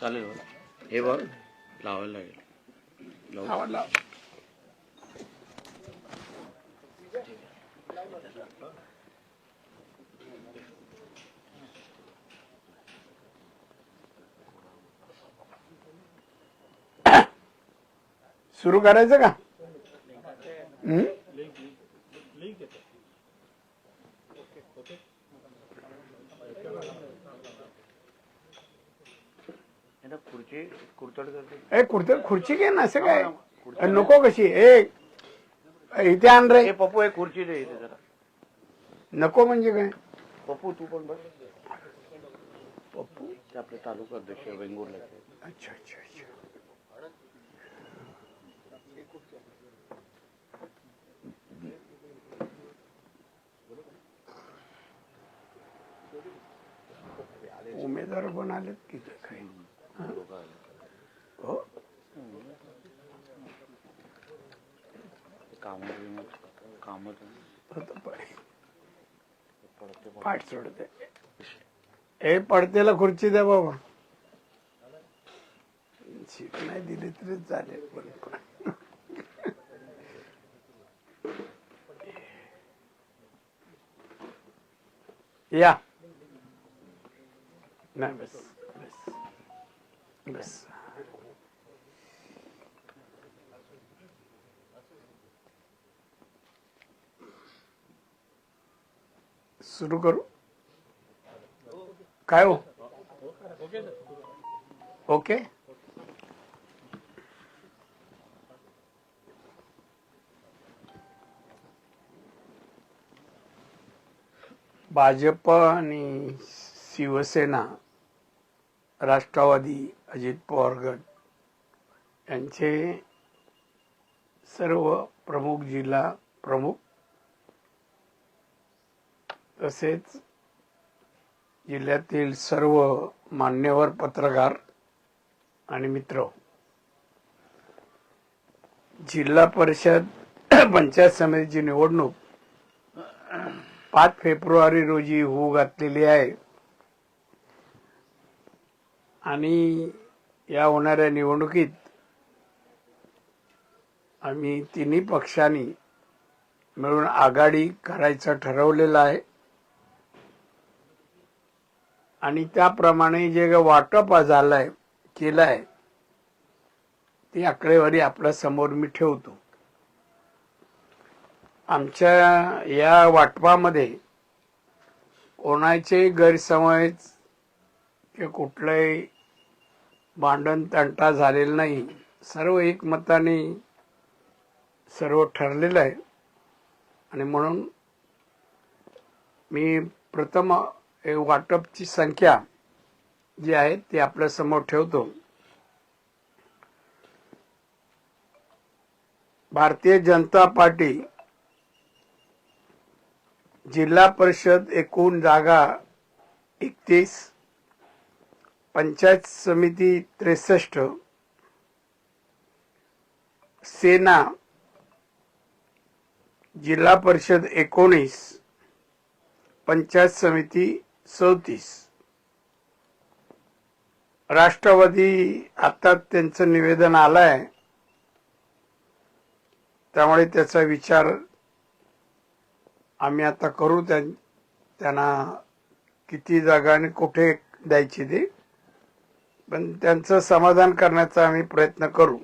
चालेल बघ. हे बघ लावायला लागेल. लाव. सुरू करायचं का? खुर्ची घे ना, असं काय नको. कशी इथे आण रे पप्पू. एक खुर्ची दे इथे जरा. नको म्हणजे काय? पप्पू तू पण बघ. पप्पू आपले तालुका अध्यक्ष वेंगुर्ला. अच्छा अच्छा अच्छा. उमेदवार पण आलेत की काही? हो, पाठ सोडते. हे पडतेला खुर्ची द्या बाबा. सीट नाही दिली तरी चालेल. या नाही, बस बस बस. सुरू करू काय हो? ओके. भाजप आणि शिवसेना, राष्ट्रवादी, अजित पवार गट यांचे सर्व प्रमुख, जिल्हा प्रमुख तसेच जिल्ह्यातील सर्व मान्यवर पत्रकार आणि मित्र, जिल्हा परिषद पंचायत समितीची निवडणूक 5 फेब्रुवारी रोजी होऊ घातलेली आहे. आणि या होणाऱ्या निवडणुकीत आम्ही तिन्ही पक्षांनी मिळून आघाडी करायचं ठरवलेलं आहे. आणि त्याप्रमाणे जे वाटप झालंय केलंय ती आकडेवारी आपल्या समोर मी ठेवतो. आमच्या या वाटपामध्ये कोणाचे गैरसमज किंवा कुठलाही भांडण तंटा झालेला नाही. सर्व एकमताने सर्व ठरलेलं आहे. आणि म्हणून मी प्रथम वाटपची संख्या जी आहे ती आपल्या समोर ठेवतो. भारतीय जनता पार्टी जिल्हा परिषद एकूण जागा 31, पंचायत समिती 63, सेना जिल्हा परिषद 19, पंचायत समिती 34. राष्ट्रवादी आता त्यांचं निवेदन आलंय त्यामुळे त्याचा विचार आम्ही आता करू. त्यांना किती जागा आणि कुठे द्यायची ते, पण त्यांचं समाधान करण्याचा आम्ही प्रयत्न करू.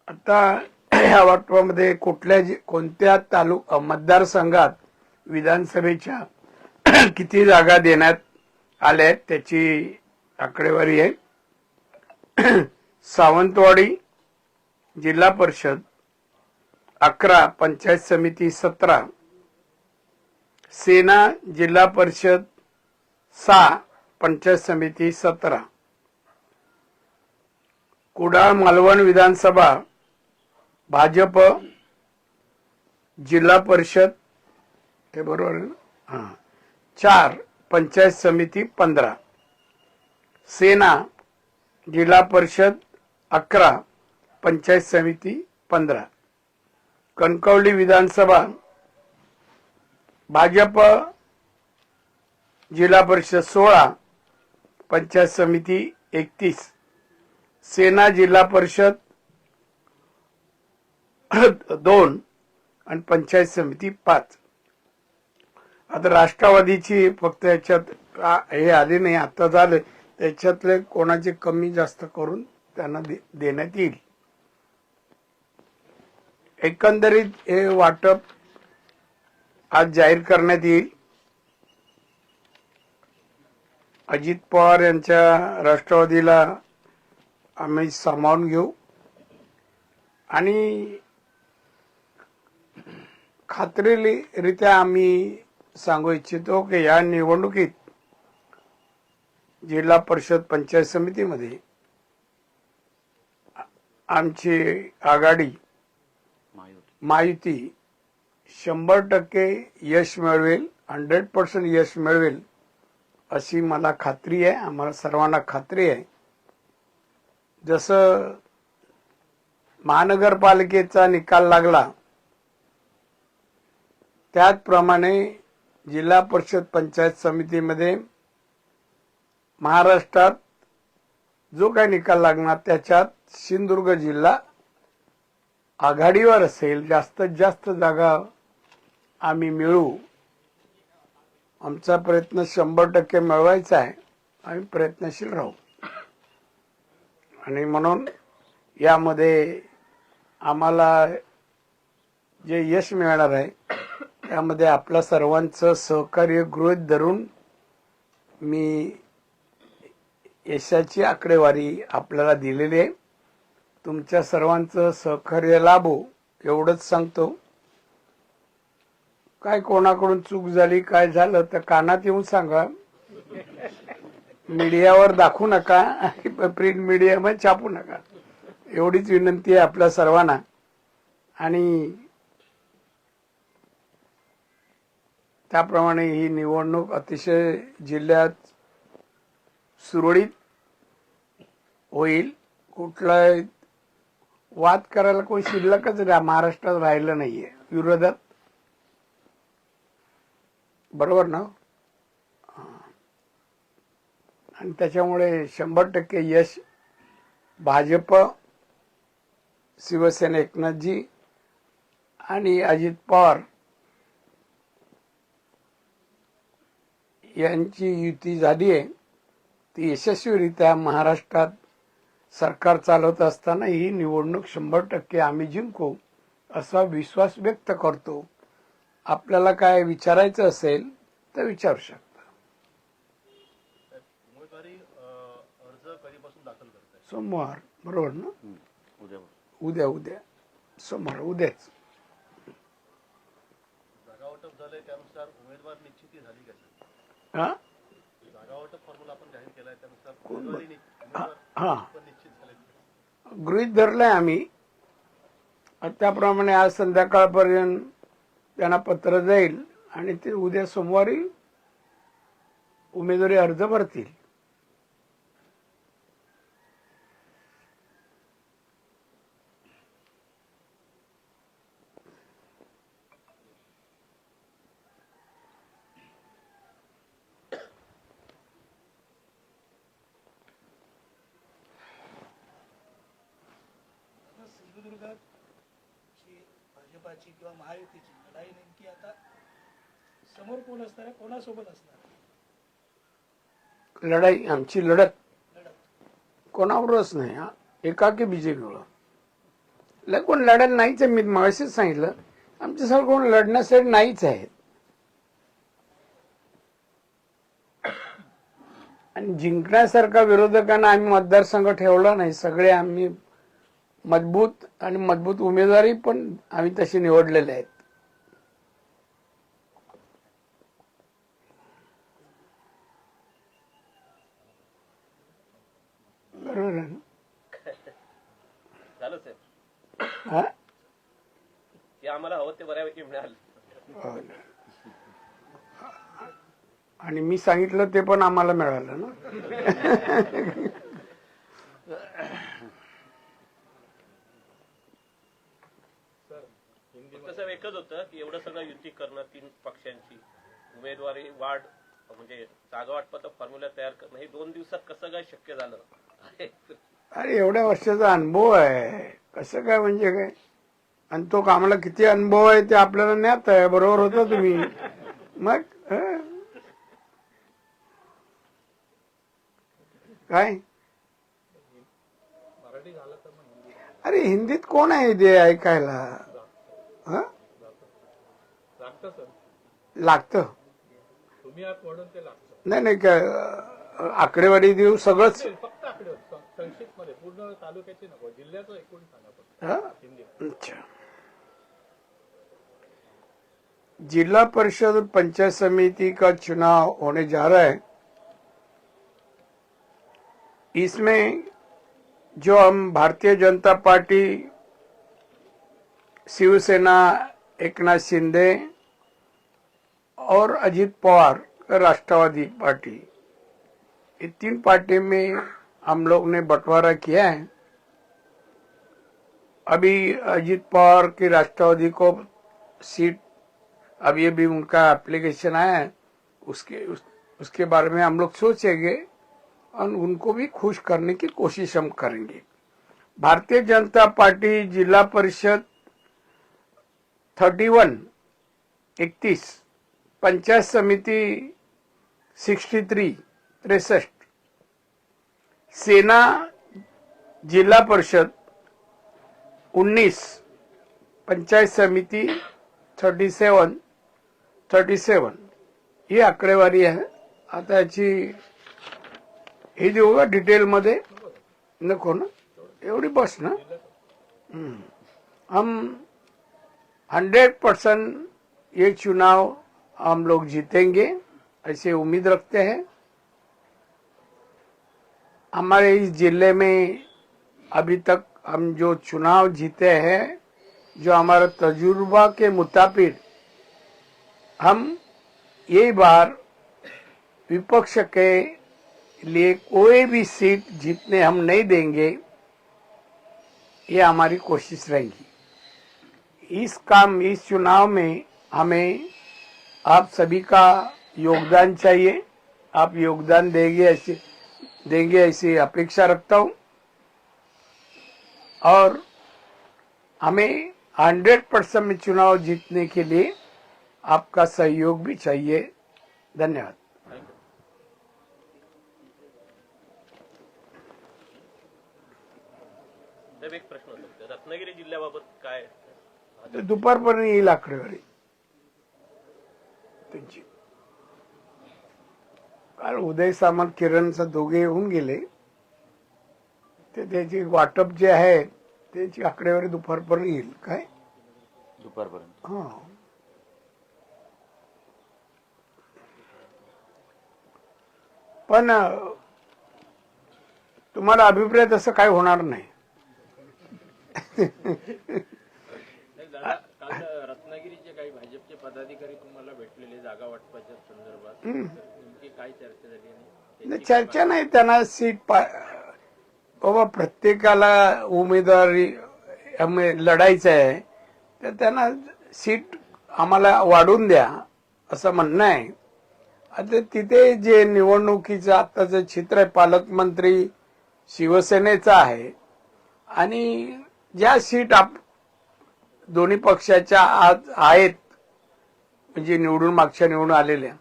आता या वाटपामध्ये कोणत्या मतदारसंघात विधानसभेच्या किती जागा देण्यात आल्या आहेत त्याची आकडेवारी आहे. सावंतवाडी जिल्हा परिषद 11, पंचायत समिती 17, सेना जिल्हा परिषद 6, पंचायत समिती 17, कुडाळ मालवण विधानसभा भाजप जिल्हा परिषद, हे बरोबर आहे ना? 4, पंचायत समिती 15, सेना जिल्हा परिषद 11, पंचायत समिती 15, कणकवली विधानसभा भाजप जिल्हा परिषद 16, पंचायत समिती 31, सेना जिल्हा परिषद 2 आणि पंचायत समिती 5. आता राष्ट्रवादीची फक्त याच्यात हे आले नाही, आता झालं, त्याच्यातले कोणाचे कमी जास्त करून त्यांना देण्यात येईल. एकंदरीत हे वाटप आज जाहीर करण्यात येईल. अजित पवार यांच्या राष्ट्रवादीला आम्ही सामावून घेऊ आणि खात्रीरीत्या आम्ही सांगू इच्छितो की या निवडणुकीत जिल्हा परिषद पंचायत समितीमध्ये आमची आघाडी महायुती 100% यश मिळवेल, 100% यश मिळवेल अशी मला खात्री आहे, आम्हाला सर्वांना खात्री आहे. जसं महानगरपालिकेचा निकाल लागला त्याचप्रमाणे जिल्हा परिषद पंचायत समितीमध्ये महाराष्ट्रात जो काही निकाल लागणार त्याच्यात सिंधुदुर्ग जिल्हा आघाडीवर असेल. जास्तीत जास्त जागा आम्ही मिळवू, आमचा प्रयत्न 100% मिळवायचा आहे. आम्ही प्रयत्नशील राहू आणि म्हणून यामध्ये आम्हाला जे यश मिळणार आहे त्यामध्ये आपल्या सर्वांचं सहकार्य गृहीत धरून मी यशाची आकडेवारी आपल्याला दिलेली आहे. तुमच्या सर्वांचं सहकार्य लाभो एवढंच सांगतो. काय कोणाकडून चूक झाली काय झालं तर कानात येऊन सांगा, मीडियावर दाखवू नका, प्रिंट मीडियामध्ये छापू नका, एवढीच विनंती आहे आपल्या सर्वांना. आणि त्याप्रमाणे ही निवडणूक अतिशय जिल्ह्यात सुरळीत होईल. कुठला वाद करायला कोणी शिल्लकच महाराष्ट्रात राहिलं नाहीये विरोधात, बरोबर ना. आणि त्याच्यामुळे 100% यश भाजप, शिवसेना एकनाथजी आणि अजित पवार यांची युती झाली आहे. ती यशस्वीरित्या महाराष्ट्रात सरकार चालवत असताना ही निवडणूक 100% आम्ही जिंकू असा विश्वास व्यक्त करतो. आपल्याला काय विचारायचं असेल तर विचारू शकता. उमेदवारी अर्ज कधीपासून दाखल करताय? सोमवार, बरोबर ना. उद्या सोमवार, उद्याच जागा वाटप झालंय त्यानुसार उमेदवार निश्चिती झाली का? हा, जागा वाटप फॉर्म्युला आपण जाहीर केलाय त्यानुसार उमेदवार हा पण निश्चित झाले. गृहीत धरलंय आम्ही. त्याप्रमाणे आज संध्याकाळपर्यंत त्यांना पत्र जाईल आणि ते उद्या सोमवारी उमेदवारी अर्ज भरतील. सिंधुदुर्गात भाजपाची किंवा महायुतीची लढाई नेमकी आता समोर कोण असणार आहे, कोणासोबत असणार आहे? लढाई आमची लढत कोणावरच नाही. एकाकी बीजेपीवर कोण लढत नाहीच आहे. मी मगाशीच सांगितलं आमच्यासारखं कोण लढण्यासाठी नाहीच आहेत. आणि जिंकण्यासारखा विरोधकांना आम्ही मतदारसंघ ठेवला नाही. सगळे आम्ही मजबूत आणि मजबूत उमेदवारी पण आम्ही तशी निवडलेले आहेत. बरोबर आहे ना. झालं साहेब, हा? ते आम्हाला हवं ते बऱ्यापैकी मिळालं. हो ना. आणि मी सांगितलं ते पण आम्हाला मिळालं ना. एकच होतं की एवढं सगळं युती करणं, 3 पक्षांची उमेदवारी वाढ म्हणजे जागा वाटपाचा फॉर्म्युला तयार करणं हे 2 दिवसात कसं काय शक्य झालं? अरे एवढ्या वर्षाचा अनुभव आहे, कसं काय म्हणजे काय. आणि तो आम्हाला किती अनुभव आहे ते आपल्याला ज्ञात आहे. बरोबर होता तुम्ही. मग काय अरे हिंदीत कोण आहे ते ऐकायला? लागतं. नाही नाही काय आकडेवारी देऊ सगळंच. अच्छा. जिला परिषद पंचायत समिति का चुनाव होने जा रहा है. इसमें जो हम भारतीय जनता पार्टी, शिवसेना, एकनाथ शिंदे और अजित पवार राष्ट्रवादी पार्टी, ये 3 पार्टी में हम लोग ने बंटवारा किया है. अभी अजित पवार की राष्ट्रवादी को सीट, अब ये भी उनका एप्लीकेशन आया है, उसके बारे में हम लोग सोचेंगे और उनको भी खुश करने की कोशिश हम करेंगे. भारतीय जनता पार्टी जिला परिषद 31 पंचायत समिति 63 सेना जिला परिषद 19 पंचायत समिति 37 ही आकडेवारी आहे. आता याची हे देऊ का डिटेल मध्ये? नको ना, एवढी बस ना. हम 100% ये चुनाव हम लोग जीतेंगे ऐसे उम्मीद रखते हैं. हमारे इस जिले में अभी तक हम जो चुनाव जीते हैं, जो हमारा तजुर्बा के मुताबिक हम ये बार विपक्ष के लिए कोई भी सीट जीतने हम नहीं देंगे, ये हमारी कोशिश रहेगी. इस चुनाव में हमें आप सभी का योगदान चाहिए. आप योगदान देंगे ऐसी अपेक्षा रखता हूं. और हमें 100% में चुनाव जीतने के लिए आपका सहयोग भी चाहिए. धन्यवाद. एक प्रश्न होता रत्नागिरी जिल्ह्याबाबत काय? दुपारपर्यंत येईल आकडेवारी त्यांची. काल उदय सामंत किरणचा दोघे येऊन गेले. ते त्याची वाटप जे आहे त्याची आकडेवारी दुपारपर्यंत येईल. काय दुपारपर्यंत? हा. पण तुम्हाला अभिप्राय तसं काय होणार नाही. रत्नागिरीचे काही भाजपचे पदाधिकारी तुम्हाला भेटलेले जागा वाटपाच्या संदर्भात नेमकी काय चर्चा झाली? चर्चा नाही. त्यांना सीट बाबा प्रत्येकाला उमेदवारी लढायचं आहे तर त्यांना सीट आम्हाला वाढून द्या असं म्हणणं आहे. आता तिथे जे निवडणुकीचं आताचं चित्र आहे, पालकमंत्री शिवसेनेचं आहे आणि ज्या सीट दोन्ही पक्षाच्या आज आहेत म्हणजे मागच्या निवडून आलेल्या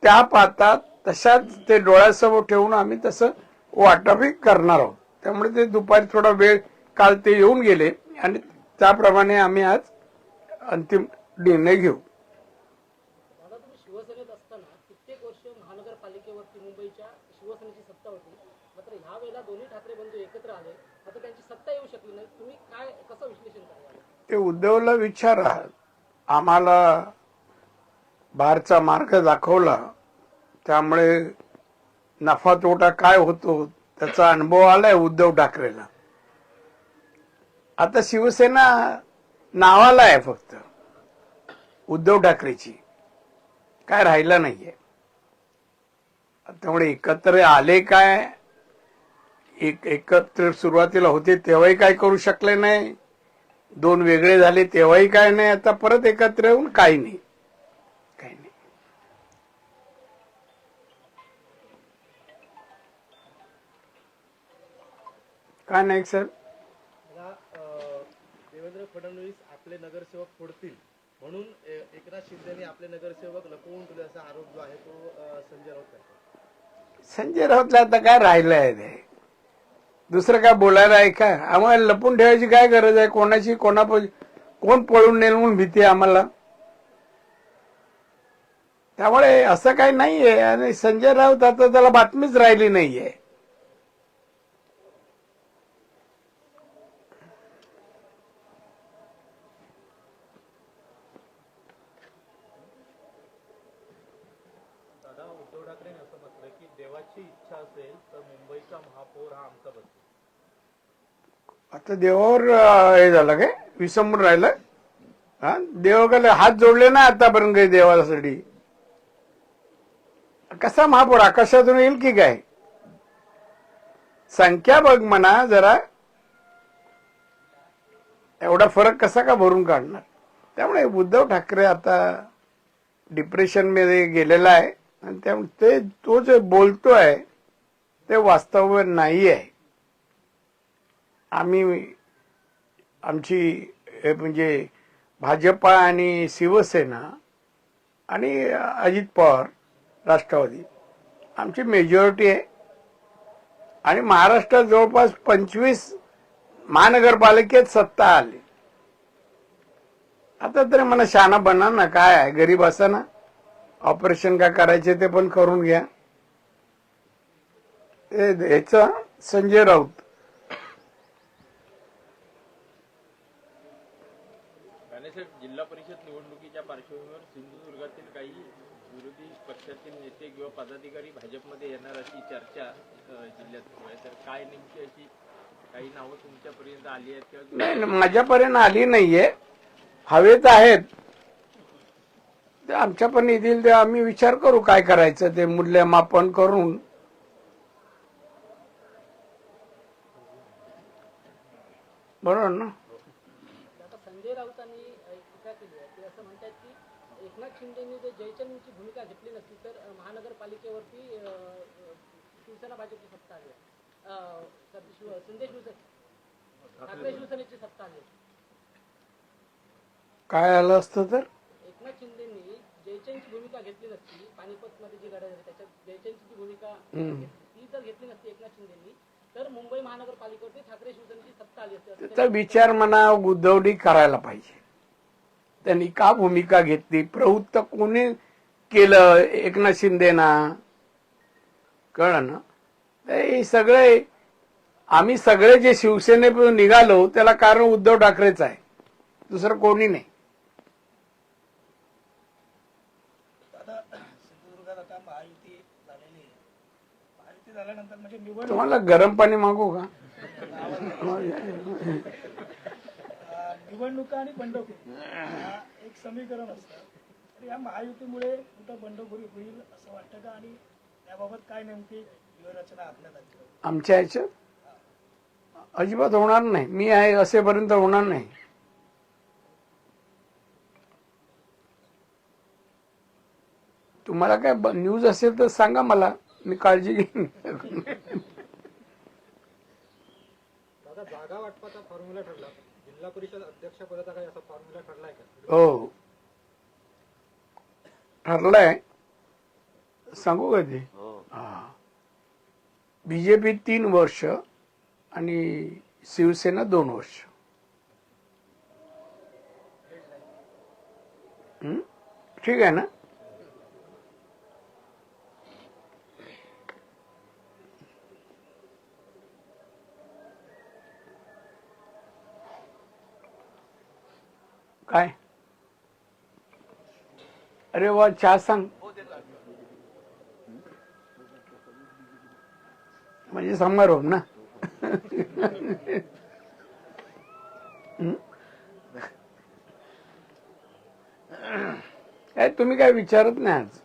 त्या पाहतात तशाच ते डोळ्यासमोर ठेवून आम्ही तसं वाटपही करणार आहोत. त्यामुळे ते दुपारी थोडा वेळ काल ते येऊन गेले आणि त्याप्रमाणे आम्ही आज अंतिम निर्णय घेऊ. तुम्ही शिवसेनेत असताना कित्येक वर्ष महानगरपालिकेवरती मुंबईच्या शिवसेनेची सत्ता होती, मात्र ह्या वेळेला दोन्ही ठाकरे बंधू एकत्र आले, आता त्यांची सत्ता येऊ शकली नाही. तुम्ही कसं विश्लेषण कराल? ते उद्धवला विचारा. आम्हाला बाहेरचा मार्ग दाखवला, त्यामुळे नफा तोटा काय होतो त्याचा अनुभव आलाय उद्धव ठाकरेला. आता शिवसेना नावाला आहे फक्त उद्धव ठाकरेची, काय राहिला नाहीये. त्यामुळे एकत्र आले काय, एकत्र सुरुवातीला होते तेव्हाही काय करू शकले नाही दोन वेगळे झाले तेव्हाही काय नाही, आता परत एकत्र येऊन काही नाही, काही नाही. काय नाही सर. देवेंद्र फडणवीस आपले नगरसेवक फोडतील म्हणून एकनाथ शिंदेने आपले नगरसेवक लपवून ठेवले असा आरोप जो आहे तो संजय राऊत करतात. संजय राऊतला आता काय राहिलंय ते, दुसरं काय बोलायला आहे का? आम्हाला लपून ठेवायची काय गरज आहे? कोणाची कोण पळून नेल म्हणून भीती आहे आम्हाला? त्यामुळे असं काही नाहीये. आणि संजय राऊत आता त्याला बातमीच राहिली नाहीये. दादा, उद्धव ठाकरेंनी असं म्हटलं की देवाची इच्छा असेल तर मुंबईचा महापौर हा आमचा बनतो. आता देवावर हे झालं काय, विसंबून राहिलं? हा, देवाकडे हात जोडले ना आतापर्यंत काही देवासाठी. कसा महापौर आकाशातून येईल की काय? संख्या बघ म्हणा जरा, एवढा फरक कसा का भरून काढणार? त्यामुळे उद्धव ठाकरे आता डिप्रेशन मध्ये गेलेला आहे आणि त्यामुळे तो जे बोलतोय ते वास्तव नाही आहे. आमची म्हणजे भाजपा आणि शिवसेना आणि अजित पवार राष्ट्रवादी आमची मेजॉरिटी आहे आणि महाराष्ट्रात जवळपास 25 महानगरपालिकेत सत्ता आली. आता तरी मला शहाणा बना ना, काय आहे गरीब असा ना, ऑपरेशन काय करायचे ते पण करून घ्या. ह्याचा संजय राऊत जिल्हा परिषद निवडणुकीच्या पार्श्वभूमीवर सिंधुदुर्गातील काही विरोधी पक्षातील नेते किंवा पदाधिकारी भाजपमध्ये येणार अशी चर्चा जिल्ह्यात सुरू आहे. तर काय नेमकी अशी काही नावं तुमच्यापर्यंत आली आहेत किंवा नाही, माझ्यापर्यंत आली नाहीये. हवेत आहेत ते आमच्या पण येतील ते आम्ही विचार करू काय करायचं ते मूल्यमापन करून. बरोबर ना? आता संजय राऊतांनी एक टीका केली आहे. ते असं म्हणतात की एकनाथ शिंदेनी जर जयचंदची भूमिका घेतली नसती तर महानगरपालिकेवरती शिवसेना भाजपची सत्ता आली. ठाकरे शिवसेनेची सत्ता आली. काय आलं असतं तर एकनाथ शिंदेनी जयचंदची भूमिका घेतली नसती, पानिपत मध्ये जी लढाई झाली त्याच्यात जयचंदची भूमिका ती जर घेतली नसती एकनाथ शिंदेनी तर मुंबई महानगरपालिकेवरती ठाकरे शिवसेनेची सत्ता आली असते. त्याचा विचार म्हणा उद्धवडी करायला पाहिजे. त्यांनी का भूमिका घेतली, प्रवृत्त कोणी केलं एकनाथ शिंदेना, कळलं ना? हे सगळे आम्ही सगळे जे शिवसेनेतून निघालो त्याला कारण उद्धव ठाकरेच आहे, दुसरं कोणी नाही. आता सिंधुदुर्गात आता महायुती झालेली आहे. महायुती झाल्यानंतर म्हणजे निवडणूक तुम्हाला गरम पाणी मागू का? निवडणुका आणि बंडखोरी हा एक समीकरण असतं. तर या महायुतीमुळे कुठं बंडखोरी होईल असं वाटतं का? आणि त्याबाबत काय नेमकी व्यूहरचना आखण्यात आली? आमच्या ह्याच्यात अजिबात होणार नाही. मी आहे असेपर्यंत होणार नाही. तुम्हाला काय न्यूज असेल तर सांगा मला, मी काळजी घेईन. दादा, जागा वाटपाचा फॉर्म्युला ठरला, जिल्हा परिषद अध्यक्ष पदाचा काही असा फॉर्म्युला ठरलाय का? हो ठरलंय, सांगू का ते? हो. हा, बीजेपी 3 वर्ष आणि शिवसेना 2 वर्ष. ठीक आहे ना? काय? अरे वा, चहा सांग. म्हणजे समारोह ना. काय तुम्ही काय विचारत नाही आज?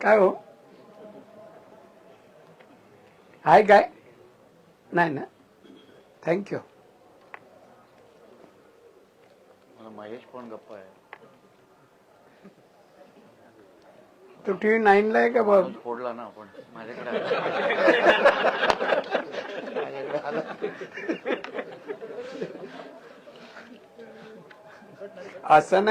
काय हो, हाय काय? नाही ना, थँक्यू. महेश पण गप्पा आहे. तो TV 9 ला आहे का बघ? माणूस फोडला ना आपण माझ्याकडे आला. असं नाही.